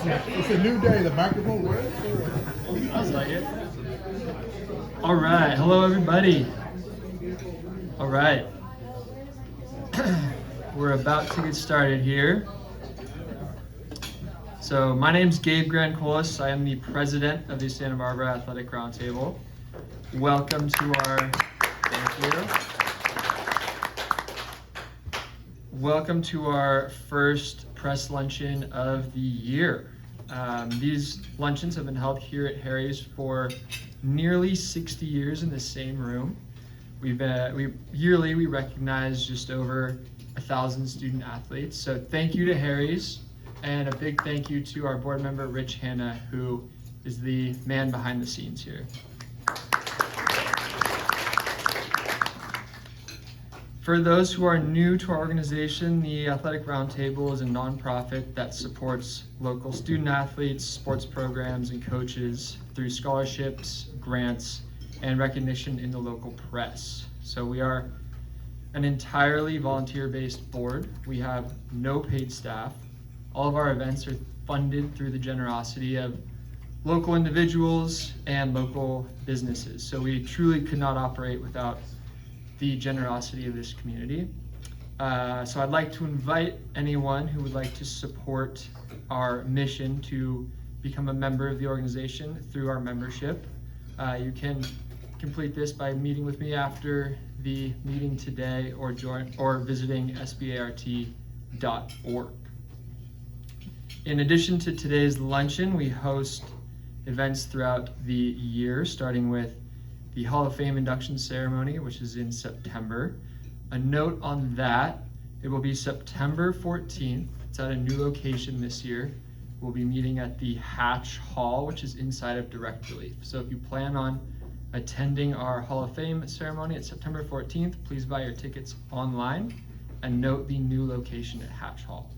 It's a new day. The microphone works. Sounds like it. All right. Hello, everybody. All right. We're about to get started here. So my name's Gabe Grancolis. I am the president of the Santa Barbara Athletic Roundtable. Welcome to our, thank you. Welcome to our first press luncheon of the year. These luncheons have been held here at Harry's for nearly 60 years in the same room. Yearly we recognize just over 1,000 student athletes. So thank you to Harry's, and a big thank you to our board member Rich Hanna, who is the man behind the scenes here. For those who are new to our organization, the Athletic Roundtable is a nonprofit that supports local student athletes, sports programs, and coaches through scholarships, grants, and recognition in the local press. So we are an entirely volunteer-based board. We have no paid staff. All of our events are funded through the generosity of local individuals and local businesses. So we truly could not operate without the generosity of this community. So I'd like to invite anyone who would like to support our mission to become a member of the organization through our membership. You can complete this by meeting with me after the meeting today or visiting SBART.org. In addition to today's luncheon, we host events throughout the year, starting with the Hall of Fame induction ceremony, which is in September. A note on that, it will be September 14th. It's at a new location this year. We'll be meeting at the Hatch Hall, which is inside of Direct Relief. So if you plan on attending our Hall of Fame ceremony at September 14th, please buy your tickets online and note the new location at Hatch Hall.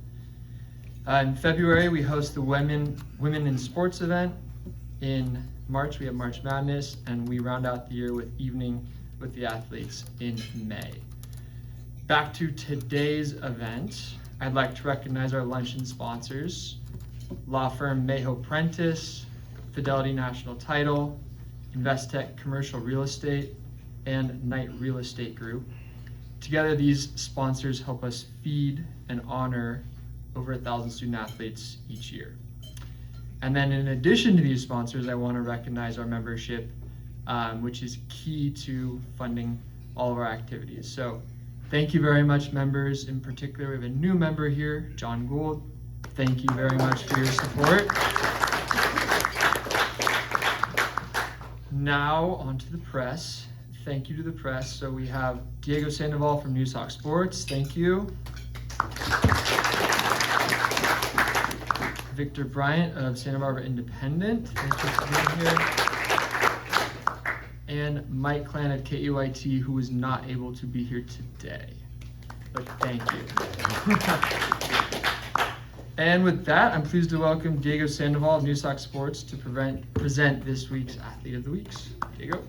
In February, we host the Women in Sports event. In March, we have March Madness, and we round out the year with Evening with the Athletes in May. Back to today's event, I'd like to recognize our luncheon sponsors: law firm Mayho Prentice, Fidelity National Title, Investec Commercial Real Estate, and Knight Real Estate Group. Together, these sponsors help us feed and honor over 1,000 student athletes each year. And then in addition to these sponsors, I want to recognize our membership, which is key to funding all of our activities. So thank you very much, members. In particular, we have a new member here, John Gould. Thank you very much for your support. Now on to the press. Thank you to the press. So we have Diego Sandoval from News Hawk Sports. Thank you. Victor Bryant of Santa Barbara Independent. Thank you for being here. And Mike Clan of KUIT, who was not able to be here today. But thank you. And with that, I'm pleased to welcome Diego Sandoval of News Hawk Sports to present this week's Athlete of the Weeks. Diego.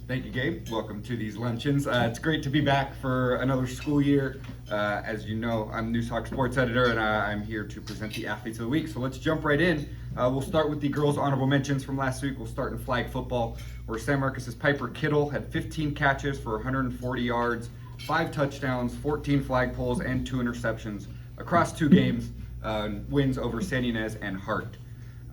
Thank you, Gabe. Welcome to these luncheons. It's great to be back for another school year. As you know, I'm News Hawk Sports Editor, and I'm here to present the Athletes of the Week. So let's jump right in. We'll start with the girls' honorable mentions from last week. We'll start in flag football, where San Marcos' Piper Kittle had 15 catches for 140 yards, 5 touchdowns, 14 flagpoles, and 2 interceptions across 2 games, wins over San Ynez and Hart.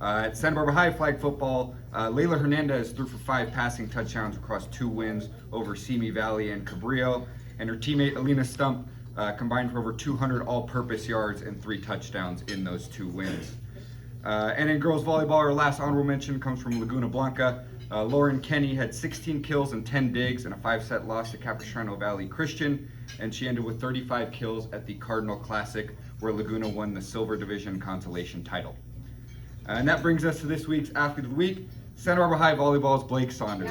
At Santa Barbara High flag football, Layla Hernandez threw for 5 passing touchdowns across 2 wins over Simi Valley and Cabrillo, and her teammate Alina Stump combined for over 200 all-purpose yards and 3 touchdowns in those 2 wins. And in girls volleyball, our last honorable mention comes from Laguna Blanca. Lauren Kenny had 16 kills and 10 digs in a 5-set loss to Capistrano Valley Christian, and she ended with 35 kills at the Cardinal Classic, where Laguna won the Silver Division consolation title. And that brings us to this week's Athlete of the Week, Santa Barbara High Volleyball's Blake Saunders.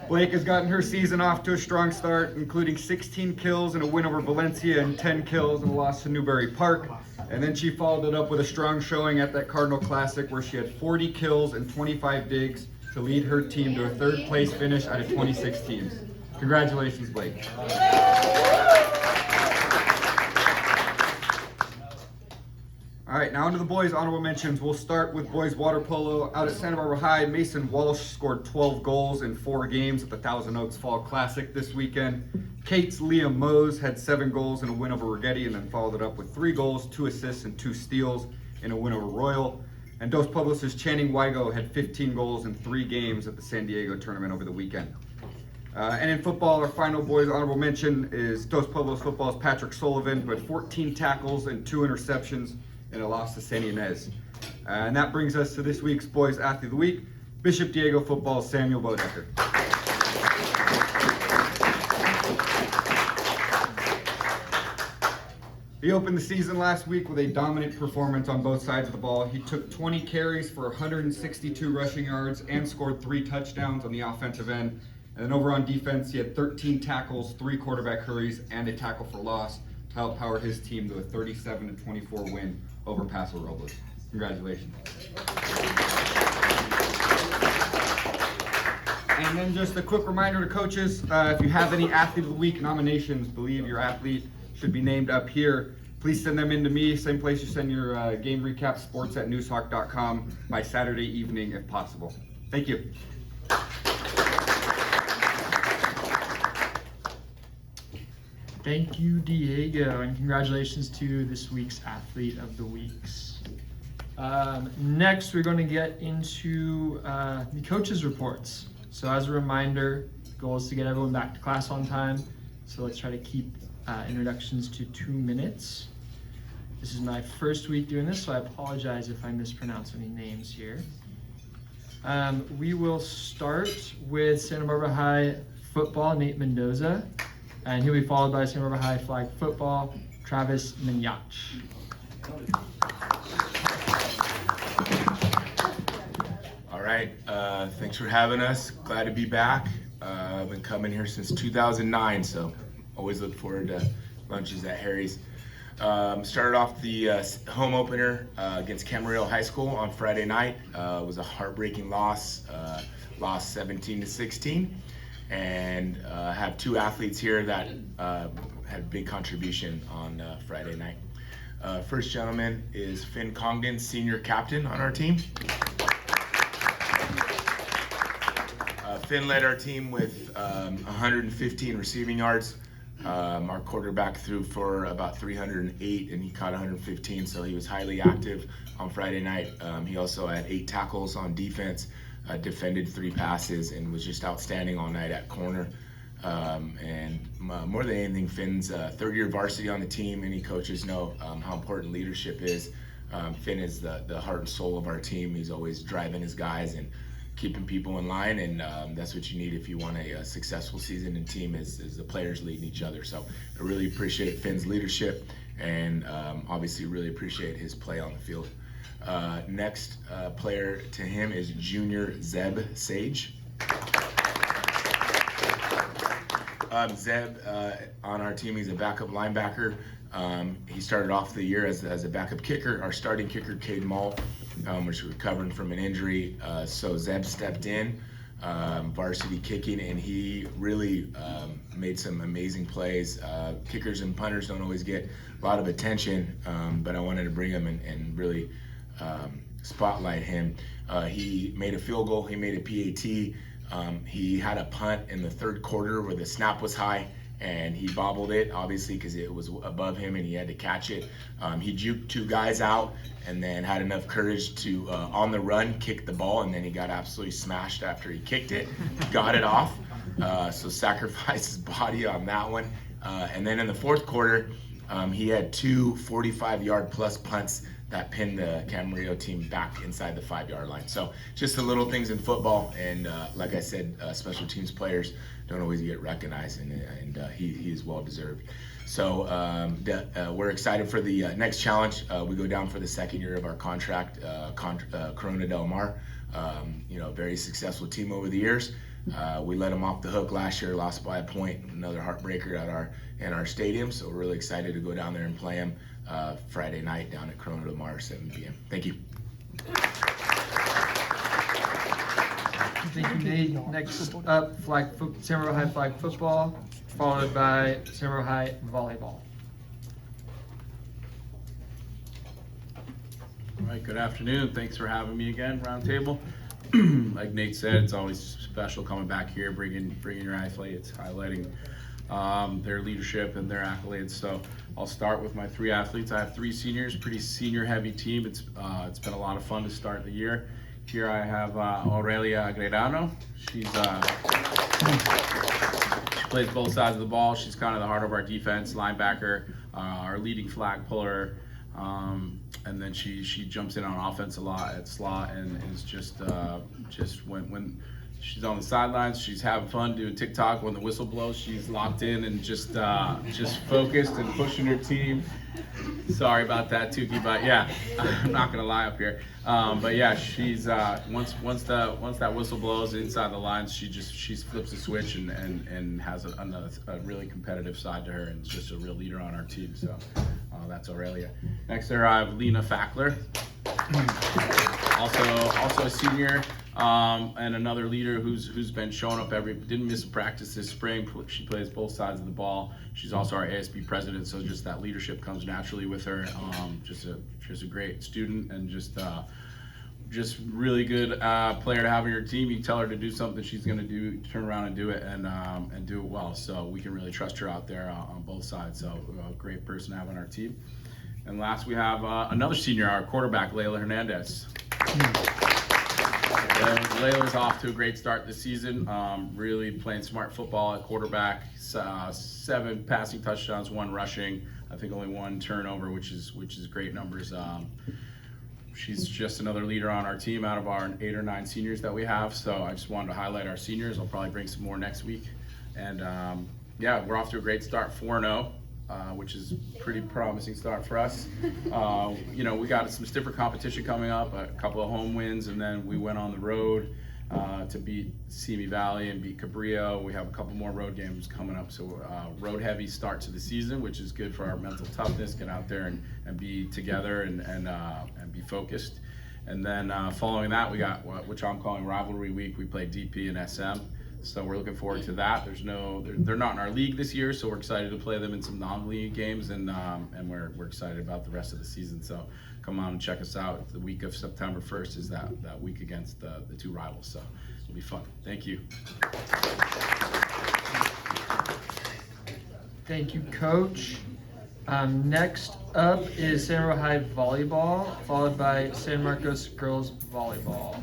Blake has gotten her season off to a strong start, including 16 kills in a win over Valencia and 10 kills in a loss to Newbury Park. And then she followed it up with a strong showing at that Cardinal Classic, where she had 40 kills and 25 digs to lead her team to a third place finish out of 26 teams. Congratulations, Blake. All right, now onto the boys' honorable mentions. We'll start with boys water polo. Out at Santa Barbara High, Mason Walsh scored 12 goals in 4 games at the Thousand Oaks Fall Classic this weekend. Kate's Liam Mose had 7 goals in a win over Rigetti and then followed it up with 3 goals, 2 assists, and 2 steals in a win over Royal. And Dos Pueblos' Channing Weigo had 15 goals in 3 games at the San Diego tournament over the weekend. And in football, our final boys honorable mention is Dos Pueblos football's Patrick Sullivan, who had 14 tackles and 2 interceptions in a loss to San Ynez. And that brings us to this week's Boys Athlete of the Week, Bishop Diego football's Samuel Bodecker. He opened the season last week with a dominant performance on both sides of the ball. He took 20 carries for 162 rushing yards and scored 3 touchdowns on the offensive end. And then over on defense, he had 13 tackles, 3 quarterback hurries, and a tackle for loss to help power his team to a 37-24 win over Paso Robles. Congratulations. And then just a quick reminder to coaches, if you have any Athlete of the Week nominations, believe your athlete should be named up here, please send them in to me, same place you send your game recap, sports@newshawk.com, by Saturday evening if possible. Thank you. Thank you, Diego, and congratulations to this week's Athlete of the Weeks. Next, we're going to get into the coaches' reports. So as a reminder, the goal is to get everyone back to class on time. So let's try to keep introductions to 2 minutes. This is my first week doing this, so I apologize if I mispronounce any names here. We will start with Santa Barbara High football, Nate Mendoza. And he'll be followed by Santa Barbara High flag football, Travis Minyach. All right, thanks for having us. Glad to be back. I've been coming here since 2009, so always look forward to lunches at Harry's. Started off the home opener against Camarillo High School on Friday night. It was a heartbreaking loss, lost 17-16. And have 2 athletes here that had a big contribution on Friday night. First gentleman is Finn Congdon, senior captain on our team. Finn led our team with 115 receiving yards. Our quarterback threw for about 308 and he caught 115, so he was highly active on Friday night. He also had 8 tackles on defense. Defended 3 passes and was just outstanding all night at corner. And more than anything, Finn's 3rd-year varsity on the team. Any coaches know how important leadership is. Finn is the heart and soul of our team. He's always driving his guys and keeping people in line, and that's what you need if you want a successful season and team is the players leading each other. So I really appreciate Finn's leadership and obviously really appreciate his play on the field. Next player to him is junior Zeb Sage. Zeb on our team, he's a backup linebacker. He started off the year as a backup kicker. Our starting kicker, Cade Mull, was recovering from an injury. So Zeb stepped in, varsity kicking, and he really made some amazing plays. Kickers and punters don't always get a lot of attention, but I wanted to bring him and really spotlight him. He made a field goal, he made a PAT. He had a punt in the 3rd quarter where the snap was high and he bobbled it, obviously because it was above him and he had to catch it. He juked 2 guys out and then had enough courage to, on the run, kick the ball, and then he got absolutely smashed after he kicked it, got it off, so sacrificed his body on that one. And then in the 4th quarter, he had 2 45-yard plus punts that pinned the Camarillo team back inside the 5-yard line. So just the little things in football, and like I said, special teams players don't always get recognized, and he is well deserved. So we're excited for the next challenge. We go down for the 2nd year of our contract, Corona Del Mar. Very successful team over the years. We let them off the hook last year, lost by a point, another heartbreaker in our stadium. So we're really excited to go down there and play them Friday night down at Corona Del Mar, 7 p.m. Thank you. Thank you, Nate. Next up, San Rafael High flag football, followed by San Rafael High volleyball. All right, good afternoon. Thanks for having me again, Roundtable. Like Nate said, it's always special coming back here, bringing your athletes, highlighting their leadership and their accolades. So I'll start with my 3 athletes. I have 3 seniors, pretty senior-heavy team. It's been a lot of fun to start the year. Here I have Aurelia Agredano. She plays both sides of the ball. She's kind of the heart of our defense, linebacker, our leading flag puller. And then she jumps in on offense a lot at slot and is just when she's on the sidelines, she's having fun doing TikTok. When the whistle blows, she's locked in and just focused and pushing her team. Sorry about that, Tukey, but yeah, I'm not gonna lie up here. But yeah, she's once that whistle blows inside the lines, she flips a switch and has a really competitive side to her, and is just a real leader on our team. So that's Aurelia. Next there I have Lena Fackler, also a senior. And another leader who's been showing up didn't miss a practice this spring. She plays both sides of the ball. She's also our ASB president, so just that leadership comes naturally with her. Just a great student and just really good player to have on your team. You tell her to do something, she's going to turn around and do it and do it well. So we can really trust her out there on both sides. So a great person to have on our team. And last we have another senior, our quarterback, Layla Hernandez. Layla's off to a great start this season, really playing smart football at quarterback, 7 passing touchdowns, 1 rushing, I think only 1 turnover, which is great numbers. She's just another leader on our team out of our 8 or 9 seniors that we have, so I just wanted to highlight our seniors. I'll probably bring some more next week. And yeah, we're off to a great start, 4-0. Which is a pretty promising start for us. We got some stiffer competition coming up, a couple of home wins, and then we went on the road to beat Simi Valley and beat Cabrillo. We have a couple more road games coming up, so road heavy start to the season, which is good for our mental toughness, get out there and be together and be focused. And then following that, we got which I'm calling rivalry week. We play DP and SM. So we're looking forward to that. They're not in our league this year, so we're excited to play them in some non-league games, and we're excited about the rest of the season. So come on and check us out. The week of September 1st is that week against the 2 rivals. So it'll be fun. Thank you. Thank you, Coach. Next up is San Rafael High volleyball, followed by San Marcos girls volleyball.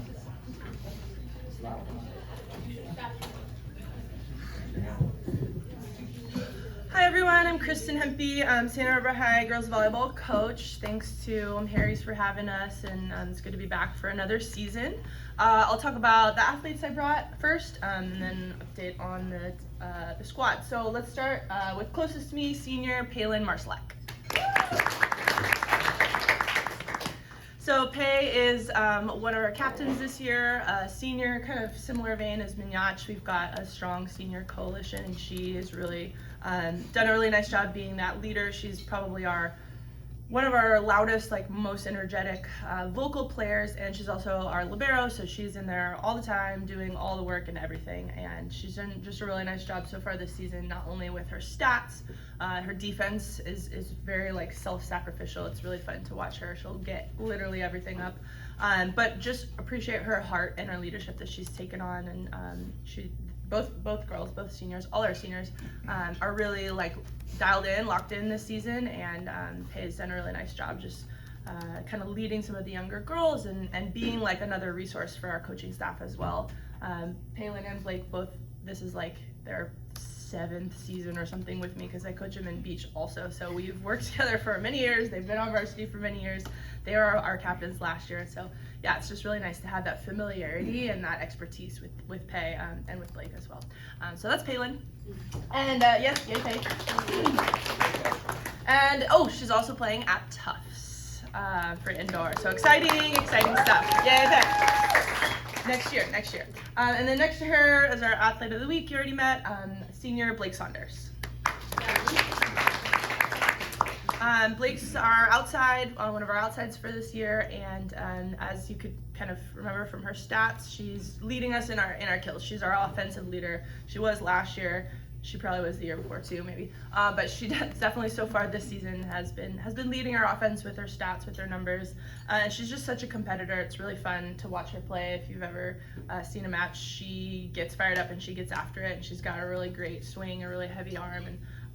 Hi everyone, I'm Kristen Hempy. I'm Santa Barbara High girls volleyball coach. Thanks to Harry's for having us, and it's good to be back for another season. I'll talk about the athletes I brought first, and then update on the squad. So let's start with closest to me, senior Palin Marslak. So Pei is one of our captains this year, senior, kind of similar vein as Minyach. We've got a strong senior coalition, and she has really done a really nice job being that leader. She's probably one of our loudest, most energetic vocal players, and she's also our libero, so she's in there all the time doing all the work and everything, and she's done just a really nice job so far this season, not only with her stats. Her defense is very self-sacrificial. It's really fun to watch her. She'll get literally everything up, but just appreciate her heart and her leadership that she's taken on, and both girls, both seniors, all our seniors are really dialed in, locked in this season, and Pei's done a really nice job just kind of leading some of the younger girls and being another resource for our coaching staff as well. Palin and Blake both, this is their 7th season or something with me, because I coach them in beach also, so we've worked together for many years. They've been on varsity for many years. They were our captains last year, so yeah, it's just really nice to have that familiarity and that expertise with Pei and with Blake as well. So that's Palin, and yes, yay Pei. And she's also playing at Tufts for indoor, so exciting stuff. Yay Pei. Next year. And then next to her is our athlete of the week you already met, senior Blake Saunders. Blake's our outside, one of our outsides for this year, and as you could kind of remember from her stats, she's leading us in our kills. She's our offensive leader. She was last year. She probably was the year before too, maybe. But she definitely so far this season has been leading our offense with her stats, with her numbers. And she's just such a competitor. It's really fun to watch her play. If you've ever seen a match, she gets fired up and she gets after it. And she's got a really great swing, a really heavy arm,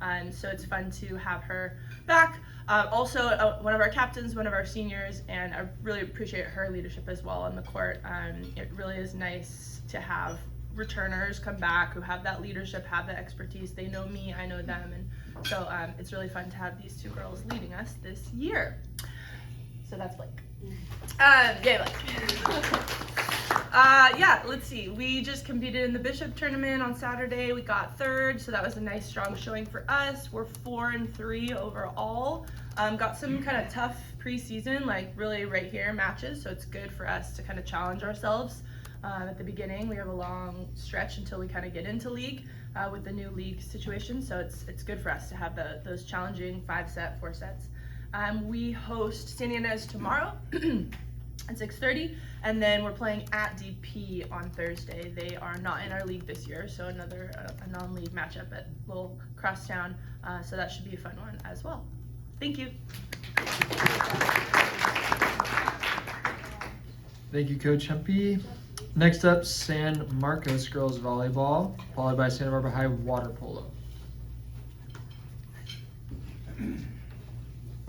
and so it's fun to have her back. Also, one of our captains, one of our seniors, and I really appreciate her leadership as well on the court. It really is nice to have returners come back who have that leadership, have that expertise. They know me, I know them, and so it's really fun to have these two girls leading us this year. So that's Blake. Yay, Blake. Yeah, let's see. We just competed in the Bishop tournament on Saturday. We got third, so that was a nice, strong showing for us. We're 4-3 overall. Got some kind of tough preseason, like really right here matches, so it's good for us to kind of challenge ourselves. At the beginning, we have a long stretch until we kind of get into league with the new league situation, so it's good for us to have those challenging 5-set, 4 sets. We host San Ynez tomorrow at 6:30, and then we're playing at DP on Thursday. They are not in our league this year, so another a non-league matchup at Little Crosstown, so that should be a fun one as well. Thank you. Thank you, Coach Hempy. Next up, San Marcos girls volleyball, followed by Santa Barbara High water polo.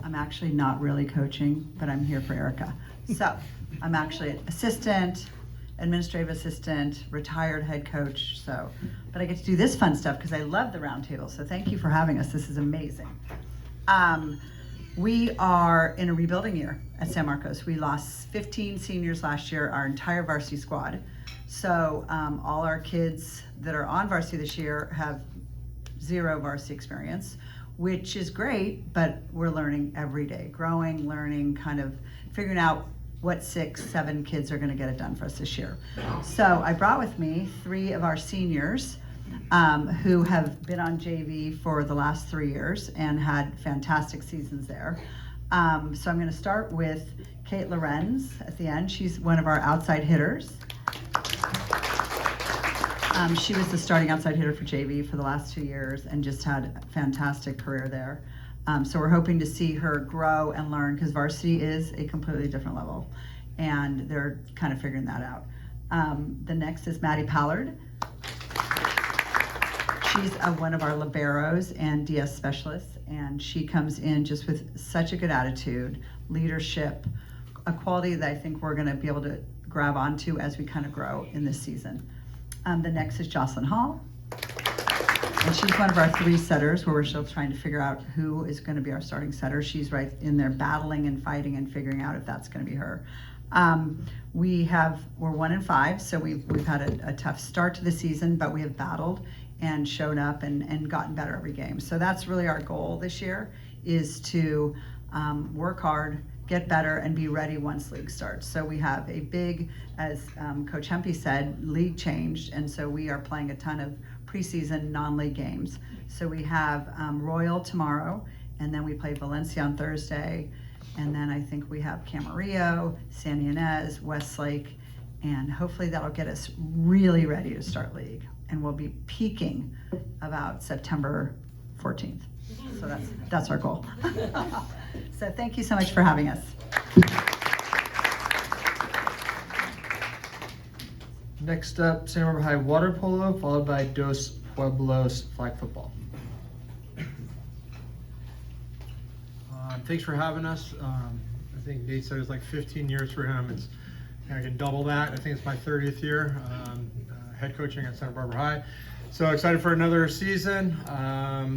I'm actually not really coaching, but I'm here for Erica. So I'm actually an assistant, administrative assistant, retired head coach. But I get to do this fun stuff because I love the round table. So thank you for having us. This is amazing. We are in a rebuilding year at San Marcos. We lost 15 seniors last year, our entire varsity squad. So all our kids that are on varsity this year have 0 varsity experience, which is great, but we're learning every day, growing, learning, kind of figuring out what 6, 7 kids are gonna get it done for us this year. So I brought with me 3 of our seniors who have been on JV for the last 3 years and had fantastic seasons there. So I'm gonna start with Kate Lorenz at the end. She's one of our outside hitters. She was the starting outside hitter for JV for the last 2 years and just had a fantastic career there. So we're hoping to see her grow and learn because varsity is a completely different level and they're kind of figuring that out. The next is Maddie Pallard. She's one of our liberos and DS specialists, and she comes in just with such a good attitude, leadership, a quality that I think we're gonna be able to grab onto as we kind of grow in this season. The next is Jocelyn Hall, and she's one of our 3 setters where we're still trying to figure out who is gonna be our starting setter. She's right in there battling and fighting and figuring out if that's gonna be her. We're 1-5, so we've had a tough start to the season, but we have battled and shown up and gotten better every game. So that's really our goal this year, is to work hard, get better, and be ready once league starts. So we have a big, as Coach Hempy said, league changed, and so we are playing a ton of preseason non-league games. So we have Royal tomorrow, and then we play Valencia on Thursday, and then I think we have Camarillo, San Ynez, Westlake, and hopefully that'll get us really ready to start league. And we'll be peaking about September 14th. So that's our goal. So thank you so much for having us. Next up, Santa Barbara High water polo, followed by Dos Pueblos flag football. Thanks for having us. I think Nate said it's like 15 years for him. I can double that. I think it's my 30th year head coaching at Santa Barbara High. So excited for another season.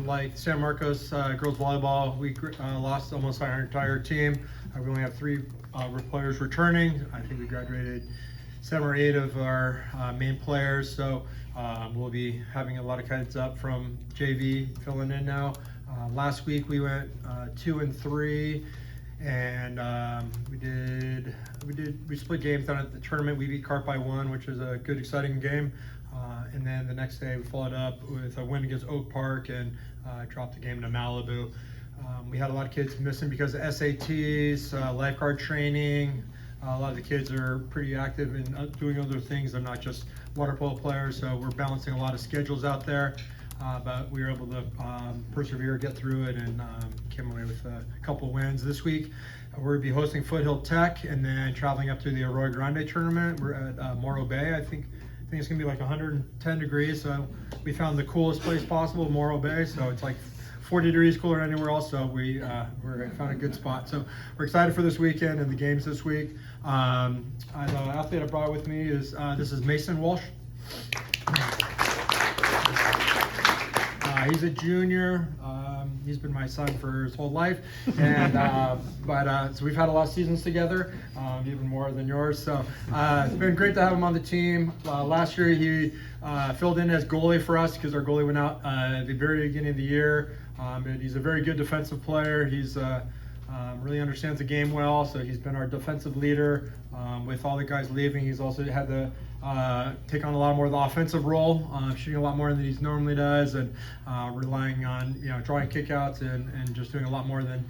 Like San Marcos girls volleyball, we lost almost our entire team. We only have 3 players returning. I think we graduated 7 or 8 of our main players. So we'll be having a lot of kids up from JV filling in now. Last week we went 2-3, and we split games down at the tournament. We beat Carp by 1, which is a good, exciting game. And then the next day we followed up with a win against Oak Park and dropped the game to Malibu. We had a lot of kids missing because of SATs, lifeguard training. A lot of the kids are pretty active in doing other things. They're not just water polo players, so we're balancing a lot of schedules out there. But we were able to persevere, get through it, and came away with a couple wins this week. We'll be hosting Foothill Tech and then traveling up to the Arroyo Grande tournament. We're at Morro Bay. I think it's gonna be like 110 degrees. So we found the coolest place possible, Morro Bay. So it's like 40 degrees cooler than anywhere else. So we found a good spot. So we're excited for this weekend and the games this week. The athlete I brought with me is this is Mason Walsh. He's a junior. He's been my son for his whole life, and so we've had a lot of seasons together, even more than yours. So it's been great to have him on the team. Last year he filled in as goalie for us because our goalie went out at the very beginning of the year. And he's a very good defensive player. He's really understands the game well, so he's been our defensive leader. With all the guys leaving, he's also had to take on a lot more of the offensive role, shooting a lot more than he normally does, and relying on drawing kickouts and just doing a lot more than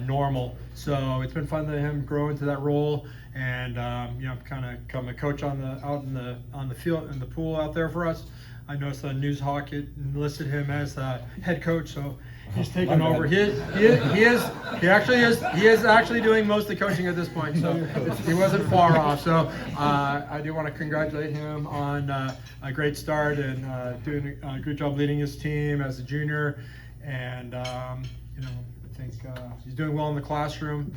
normal. So it's been fun to him grow into that role, and kind of become a coach on the field in the pool out there for us. I noticed News Hawk enlisted him as head coach, so he's taken over. He is actually doing most of the coaching at this point, so he wasn't far off. So I do want to congratulate him on a great start and doing a good job leading his team as a junior, and I think he's doing well in the classroom.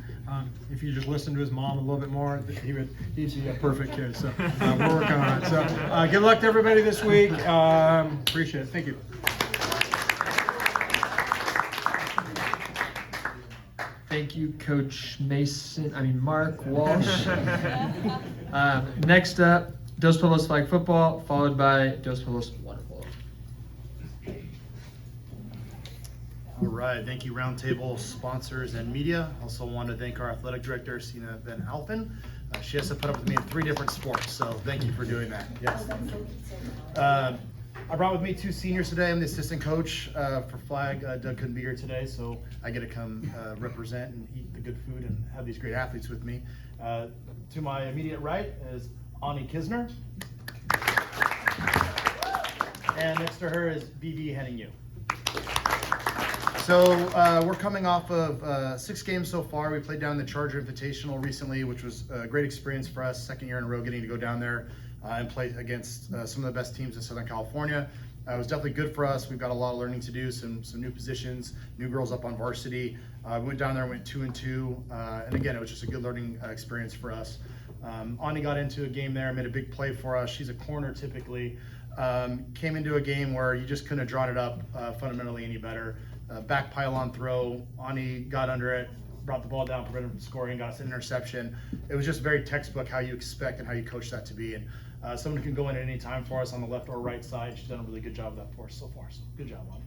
If you just listen to his mom a little bit more, he'd be a perfect kid. So we're working on it. So good luck to everybody this week. Appreciate it. Thank you. Thank you, Coach Mark Walsh. Next up, Dos Polos flag football, followed by Dos Polos water polo. All right, thank you Roundtable sponsors and media. Also want to thank our athletic director, Sina Ben Alphen. She has to put up with me in 3 different sports, so thank you for doing that. Yes. I brought with me 2 seniors today. I'm the assistant coach for flag. Doug couldn't be here today, so I get to come represent and eat the good food and have these great athletes with me. To my immediate right is Ani Kisner. And next to her is BB Henning. So we're coming off of 6 games so far. We played down the Charger Invitational recently, which was a great experience for us. 2nd year in a row getting to go down there and play against some of the best teams in Southern California. It was definitely good for us. We've got a lot of learning to do, some new positions, new girls up on varsity. We went down there and went 2-2. And again, it was just a good learning experience for us. Ani got into a game there, made a big play for us. She's a corner typically. Came into a game where you just couldn't have drawn it up fundamentally any better. Back pylon throw, Ani got under it, brought the ball down, prevented from scoring, got us an interception. It was just very textbook how you expect and how you coach that to be. And someone can go in at any time for us on the left or right side. She's done a really good job of that for us so far. So good job, Ani.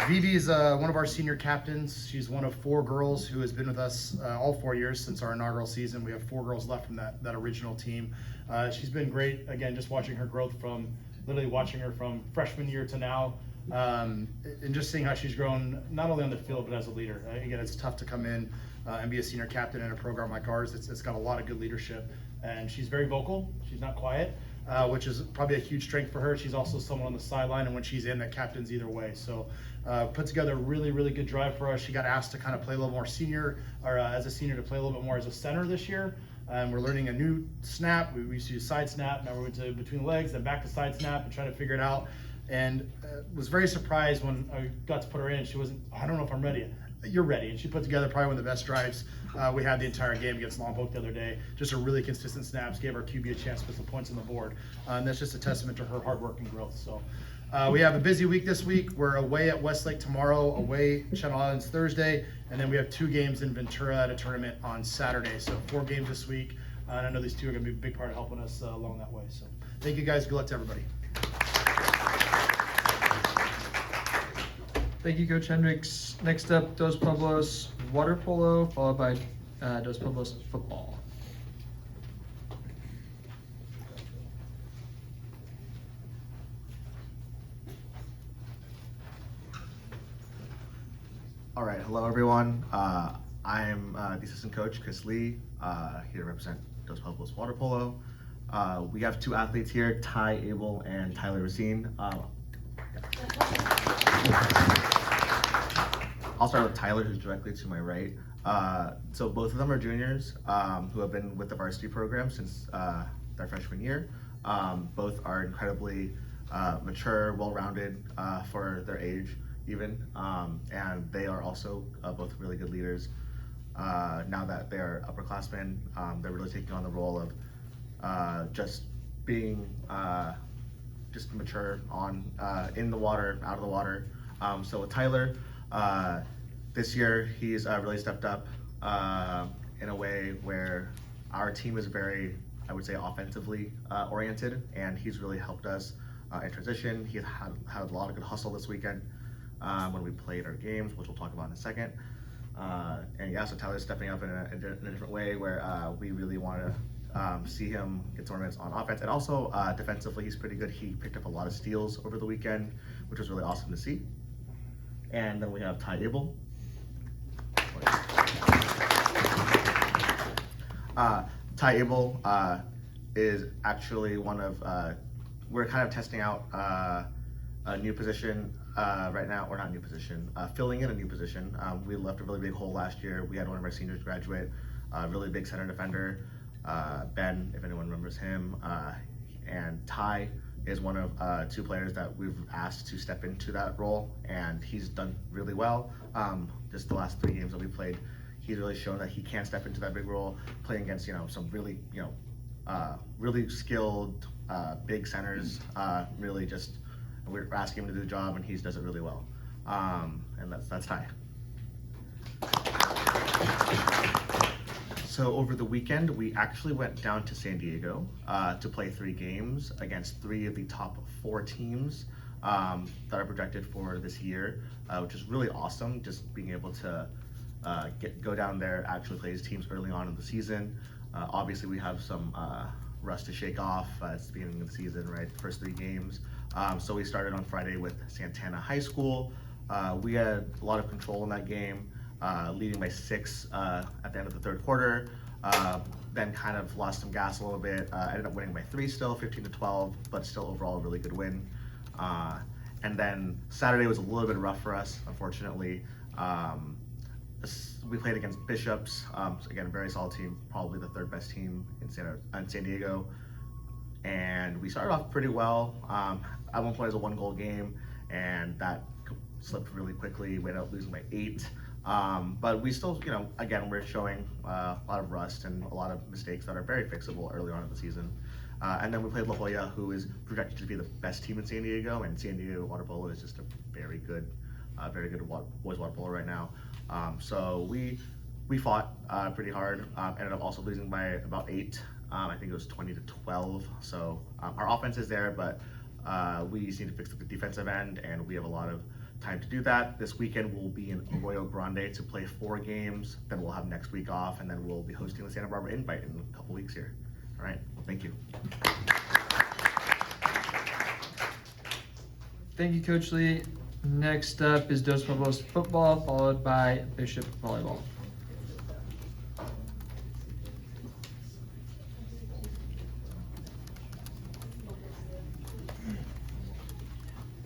Vivi is one of our senior captains. She's one of 4 girls who has been with us all 4 years since our inaugural season. We have 4 girls left from that original team. She's been great, again, just watching her growth from freshman year to now, and just seeing how she's grown, not only on the field, but as a leader. Again, it's tough to come in and be a senior captain in a program like ours. It's got a lot of good leadership, and she's very vocal. She's not quiet, which is probably a huge strength for her. She's also someone on the sideline, and when she's in, that captains either way. So put together a really, really good drive for us. She got asked to kind of play a little more senior, or as a senior to play a little bit more as a center this year. We're learning a new snap. We used to use side snap. Now we went to between legs, then back to side snap and try to figure it out. And was very surprised when I got to put her in. She wasn't, I don't know if I'm ready yet. You're ready. And she put together probably one of the best drives we had the entire game against Lompoc the other day. Just a really consistent snaps, gave our QB a chance to put some points on the board. And that's just a testament to her hard work and growth. So we have a busy week this week. We're away at Westlake tomorrow, away Channel Islands Thursday, and then we have 2 games in Ventura at a tournament on Saturday. So 4 games this week. And I know these 2 are going to be a big part of helping us along that way. So thank you guys. Good luck to everybody. Thank you, Coach Hendricks. Next up, Dos Pueblos water polo, followed by Dos Pueblos football. All right, hello everyone. I'm the assistant coach, Chris Lee, here to represent Dos Pueblos Water Polo. We have two athletes here, Ty Abel and Tyler Racine. I'll start with Tyler, who's directly to my right. So both of them are juniors who have been with the varsity program since their freshman year. Both are incredibly mature, well-rounded for their age even, and they are also both really good leaders. Now that they're upperclassmen, they're really taking on the role of just being just mature in the water, out of the water. So with Tyler, this year he's really stepped up in a way where our team is very, I would say, offensively oriented, and he's really helped us in transition. He had a lot of good hustle this weekend when we played our games, which we'll talk about in a second. And yeah, so Tyler's stepping up in a different way where we really want to see him get tournaments on offense, and also defensively he's pretty good. He picked up a lot of steals over the weekend, which was really awesome to see. And then we have Ty Abel. Ty Abel is actually one of, we're kind of testing out a new position right now, or not new position, filling in a new position. We left a really big hole last year. We had one of our seniors graduate, really big center defender, Ben, if anyone remembers him, and Ty is one of two players that we've asked to step into that role, and he's done really well. Just the last 3 games that we played, he's really shown that he can step into that big role, playing against some really really skilled big centers. Really just we're asking him to do the job, and he does it really well. And that's Ty. So over the weekend, we actually went down to San Diego to play 3 games against 3 of the top 4 teams that are projected for this year, which is really awesome. Just being able to go down there, actually play these teams early on in the season. Obviously, we have some rust to shake off. It's the beginning of the season, right? The first 3 games. So we started on Friday with Santana High School. We had a lot of control in that game, leading by 6 at the end of the 3rd quarter. Then kind of lost some gas a little bit. Ended up winning by 3 still, 15-12, but still overall a really good win. And then Saturday was a little bit rough for us, unfortunately. We played against Bishops, again, a very solid team, probably the 3rd best team in San Diego. And we started off pretty well. At one point it was a 1-goal game, and that slipped really quickly. We ended up losing by 8. But we still, again, we're showing a lot of rust and a lot of mistakes that are very fixable early on in the season. And then we played La Jolla, who is projected to be the best team in San Diego, and San Diego Water Polo is just a very good boys water polo right now. So we fought pretty hard. Ended up also losing by about 8. I think it was 20-12. So our offense is there, but we just need to fix the defensive end, and we have a lot of time to do that. This weekend we'll be in Arroyo Grande to play 4 games. Then we'll have next week off, and then we'll be hosting the Santa Barbara Invite in a couple weeks here. All right, thank you. Thank you, Coach Lee. Next up is Dos Pueblos football, followed by Bishop volleyball.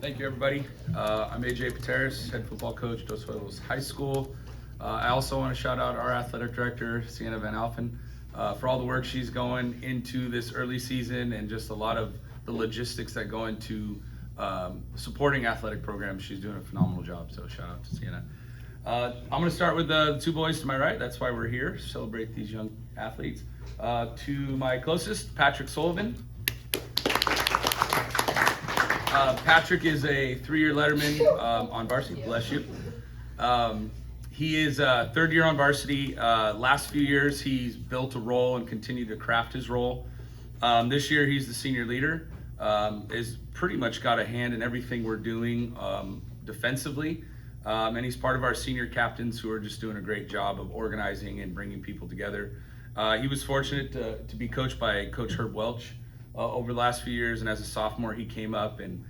Thank you, everybody. I'm AJ Pateris, head football coach, Dos Pueblos High School. I also want to shout out our athletic director, Sienna Van Alphen, for all the work she's going into this early season and just a lot of the logistics that go into supporting athletic programs. She's doing a phenomenal job, so shout out to Sienna. I'm going to start with the 2 boys to my right. That's why we're here, celebrate these young athletes. To my closest, Patrick Sullivan. Patrick is a 3-year letterman on varsity, bless you. He is 3rd year on varsity. Last few years, he's built a role and continued to craft his role. This year, he's the senior leader. Is pretty much got a hand in everything we're doing defensively. And he's part of our senior captains who are just doing a great job of organizing and bringing people together. He was fortunate to be coached by Coach Herb Welch over the last few years, and as a sophomore he came up and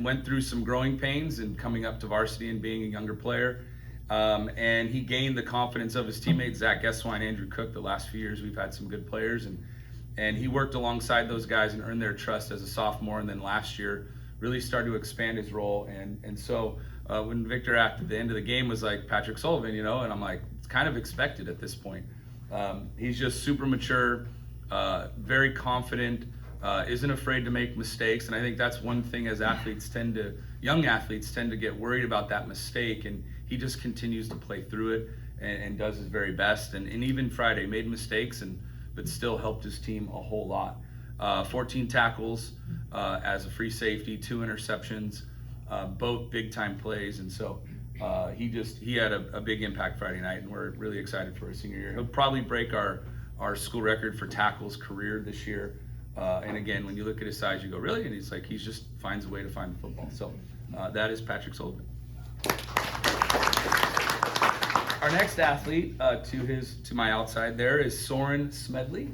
went through some growing pains and coming up to varsity and being a younger player. And he gained the confidence of his teammates, Zach Gesswine, Andrew Cook. The last few years we've had some good players, and he worked alongside those guys and earned their trust as a sophomore, and then last year really started to expand his role. And so when Victor at the end of the game was like, Patrick Sullivan, and I'm like, it's kind of expected at this point. He's just super mature, very confident, isn't afraid to make mistakes. And I think that's one thing as young athletes tend to get worried about that mistake. And he just continues to play through it and does his very best. And even Friday made mistakes, but still helped his team a whole lot. 14 tackles as a free safety, 2 interceptions, both big time plays. And so he had a big impact Friday night, and we're really excited for his senior year. He'll probably break our school record for tackles career this year. And again, when you look at his size, you go, really? And he's like, he just finds a way to find the football. So that is Patrick Sullivan. Our next athlete to my outside there is Soren Smedley.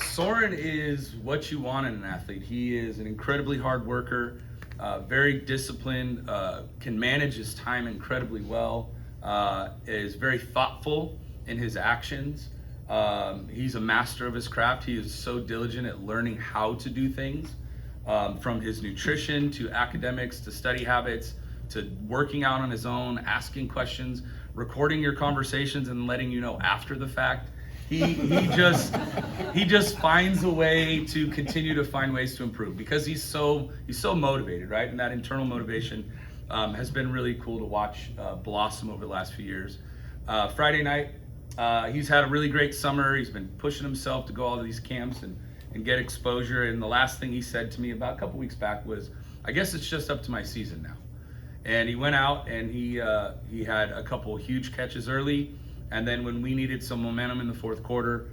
Soren is what you want in an athlete. He is an incredibly hard worker, very disciplined, can manage his time incredibly well, is very thoughtful in his actions. He's a master of his craft. He is so diligent at learning how to do things, from his nutrition to academics to study habits to working out on his own, asking questions, recording your conversations and letting you know after the fact. He just finds a way to continue to find ways to improve because he's so motivated, right? And that internal motivation has been really cool to watch blossom over the last few years. Friday night, he's had a really great summer. He's been pushing himself to go all of these camps and get exposure. And the last thing he said to me about a couple weeks back was, I guess it's just up to my season now. And he went out and he had a couple huge catches early. And then when we needed some momentum in the fourth quarter,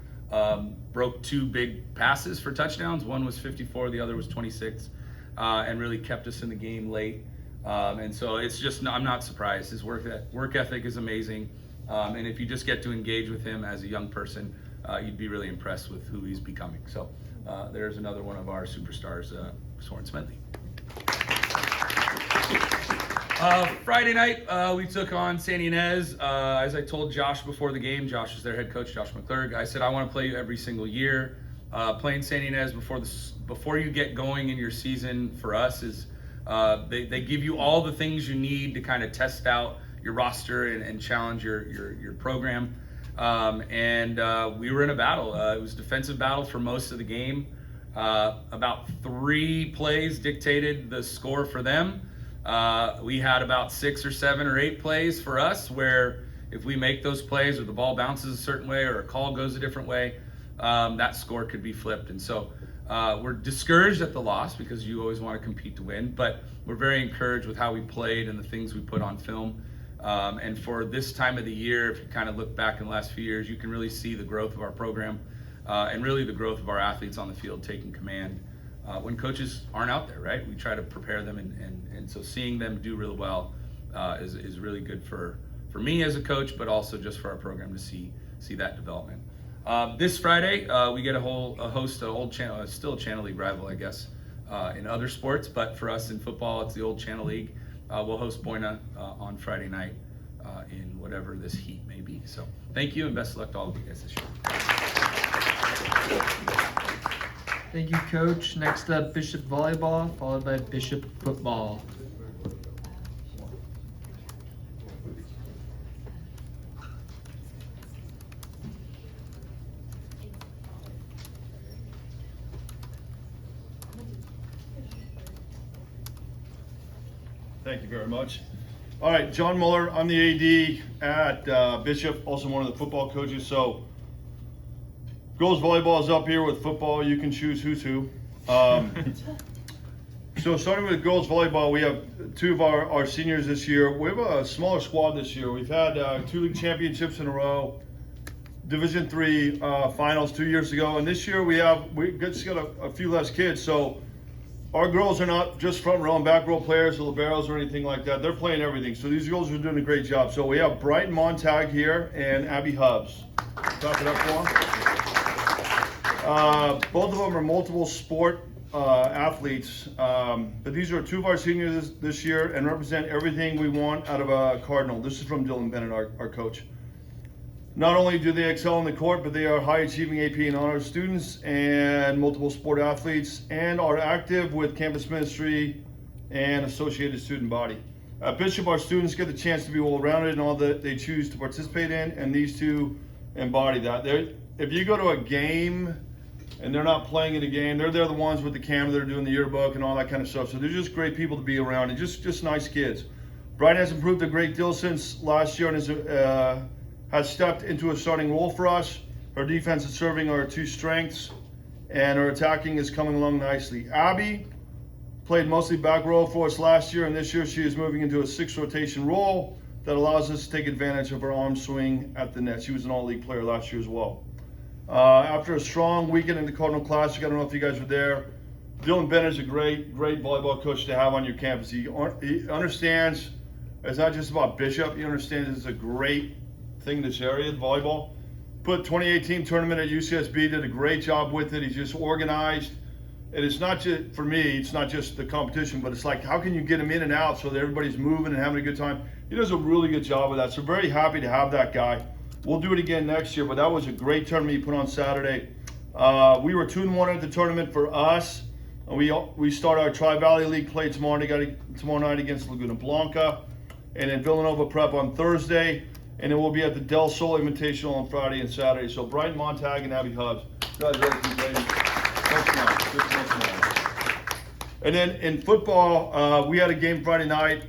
broke 2 big passes for touchdowns. One was 54, the other was 26, and really kept us in the game late. And so it's just, I'm not surprised. His work ethic is amazing. And if you just get to engage with him as a young person, you'd be really impressed with who he's becoming. So there's another one of our superstars, Soren Smedley. Friday night, we took on San Ynez. As I told Josh before the game, Josh is their head coach, Josh McClurg. I said, I want to play you every single year. Playing San Ynez before you get going in your season for us is they give you all the things you need to kind of test out your roster and challenge your program. We were in a battle. It was a defensive battle for most of the game. About 3 plays dictated the score for them. We had about 6 or 7 or 8 plays for us where if we make those plays or the ball bounces a certain way or a call goes a different way, that score could be flipped. And so we're discouraged at the loss because you always want to compete to win, but we're very encouraged with how we played and the things we put on film. And for this time of the year, if you kind of look back in the last few years, you can really see the growth of our program and really the growth of our athletes on the field taking command. When coaches aren't out there, right? We try to prepare them, and so seeing them do really well is really good for me as a coach, but also just for our program to see that development. This Friday, we get a host of old channel, still a Channel League rival, I guess, in other sports, but for us in football, it's the old Channel League. We'll host Boyna on Friday night in whatever this heat may be. So thank you, and best of luck to all of you guys this year. Thank you, Coach. Next up, Bishop Volleyball, followed by Bishop Football. Thank you very much. All right, John Muller, I'm the AD at Bishop, also one of the football coaches. So girls volleyball is up here with football. You can choose who's who. So starting with girls volleyball, we have 2 of our seniors this year. We have a smaller squad this year. We've had 2 league championships in a row, Division III finals 2 years ago, and this year we just got a few less kids. So our girls are not just front row and back row players or liberos or anything like that. They're playing everything. So these girls are doing a great job. So we have Brighton Montag here and Abby Hubbs. Talk it up for them. Both of them are multiple sport athletes, but these are two of our seniors this year and represent everything we want out of a Cardinal. This is from Dylan Bennett, our coach. Not only do they excel on the court, but they are high-achieving AP and honors students and multiple sport athletes, and are active with campus ministry and associated student body. At Bishop, our students get the chance to be well-rounded in all that they choose to participate in, and these two embody that. If you go to a game and they're not playing in a game, they're the ones with the camera that are doing the yearbook and all that kind of stuff. So they're just great people to be around and just nice kids. Brian has improved a great deal since last year and has stepped into a starting role for us. Her defense and serving are her two strengths, and her attacking is coming along nicely. Abby played mostly back row for us last year, and this year she is moving into a 6 rotation role that allows us to take advantage of her arm swing at the net. She was an all-league player last year as well. After a strong weekend in the Cardinal Classic, I don't know if you guys were there, Dylan Bennett is a great volleyball coach to have on your campus. He understands it's not just about Bishop. He understands it's a great thing in this area, volleyball. Put 2018 tournament at UCSB, did a great job with it. He's just organized. And it's not just, for me, it's not just the competition, but it's like, how can you get him in and out so that everybody's moving and having a good time? He does a really good job of that. So very happy to have that guy. We'll do it again next year, but that was a great tournament he put on Saturday. We were 2-1 at the tournament for us. We start our Tri-Valley League play tomorrow night against Laguna Blanca, and then Villanova Prep on Thursday, and then we'll be at the Del Sol Invitational on Friday and Saturday. So Brighton Montag and Abby Hubbs. Congratulations, ladies. And then in football, we had a game Friday night.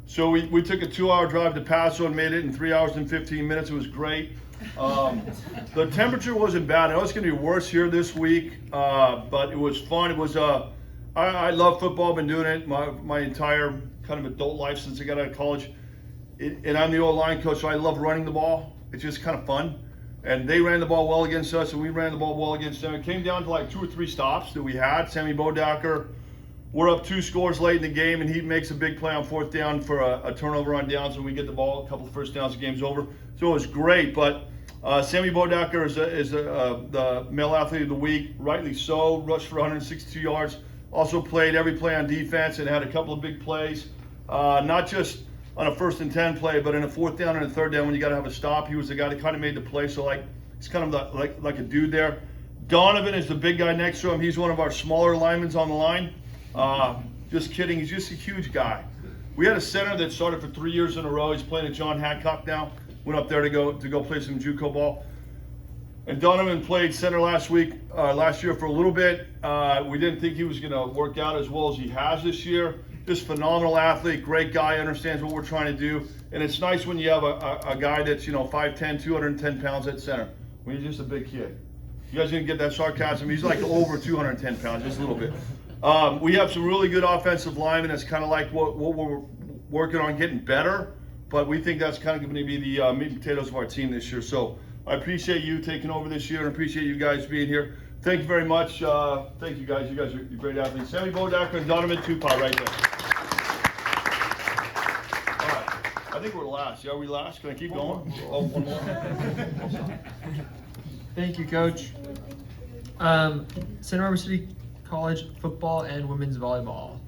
So we took a 2-hour drive to Paso and made it in 3 hours and 15 minutes. It was great. The temperature wasn't bad. I know it's going to be worse here this week, but it was fun. It was I love football. I've been doing it my entire kind of adult life since I got out of college. And I'm the old line coach, so I love running the ball. It's just kind of fun. And they ran the ball well against us, and we ran the ball well against them. It came down to like 2 or 3 stops that we had. Sammy Bodacker, we're up 2 scores late in the game, and he makes a big play on 4th down for a turnover on downs, and we get the ball, a couple of first downs, the game's over. So it was great, but Sammy Bodacker is the male athlete of the week, rightly so, rushed for 162 yards, also played every play on defense and had a couple of big plays, not just on a 1st and 10 play, but in a 4th down and a 3rd down when you got to have a stop. He was the guy that kind of made the play, so like he's kind of like a dude there. Donovan is the big guy next to him. He's one of our smaller linemen on the line. Just kidding, he's just a huge guy. We had a center that started for 3 years in a row. He's playing at John Hancock now. Went up there to go play some JUCO ball. And Donovan played center last year for a little bit. We didn't think he was going to work out as well as he has this year. Just phenomenal athlete, great guy, understands what we're trying to do. And it's nice when you have a guy that's 5'10", 210 pounds at center, when you're just a big kid. You guys didn't get that sarcasm. He's like over 210 pounds, just a little bit. We have some really good offensive linemen. That's kind of like what we're working on getting better. But we think that's kind of going to be the meat and potatoes of our team this year. So I appreciate you taking over this year and appreciate you guys being here. Thank you very much. Thank you guys. You guys are great athletes. Sammy Bodacker and Donovan Tupai right there. All right. I think we're last. Yeah, are we last? Can I keep going? Oh, one more. Thank you, Coach. Santa Barbara City College football and women's volleyball.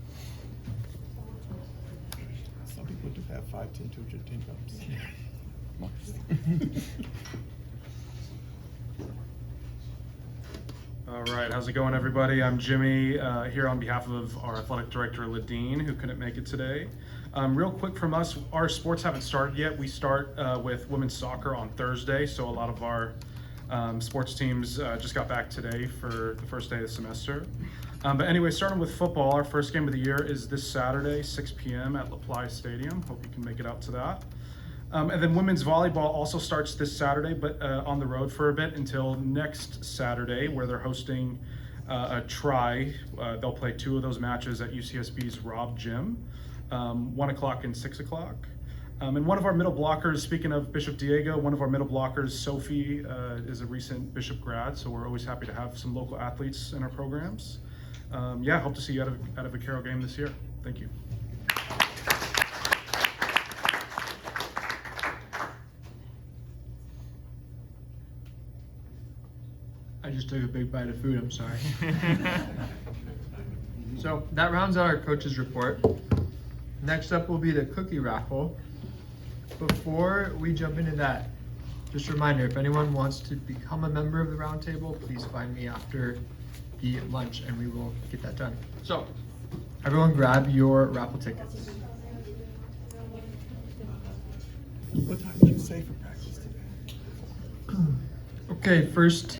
Some people do have 5'10", 210 pounds. All right, how's it going, everybody? I'm Jimmy, here on behalf of our athletic director, Ladine, who couldn't make it today. Real quick from us, our sports haven't started yet. We start with women's soccer on Thursday, so a lot of our sports teams just got back today for the first day of the semester. But anyway, starting with football, our first game of the year is this Saturday, 6 p.m. at LaPlace Stadium. Hope you can make it out to that. And then women's volleyball also starts this Saturday, but on the road for a bit until next Saturday, where they're hosting a try. They'll play 2 of those matches at UCSB's Robb Gym, 1 o'clock and 6 o'clock. And one of our middle blockers, speaking of Bishop Diego, one of our middle blockers, Sophie, is a recent Bishop grad, so we're always happy to have some local athletes in our programs. Yeah, hope to see you at a Vaquero game this year. Thank you. I just took a big bite of food, I'm sorry. So that rounds out our coaches report. Next up will be the cookie raffle. Before we jump into that, just a reminder, if anyone wants to become a member of the roundtable, please find me after the lunch and we will get that done. So, everyone grab your raffle tickets. What time did you say for practice today? Okay, first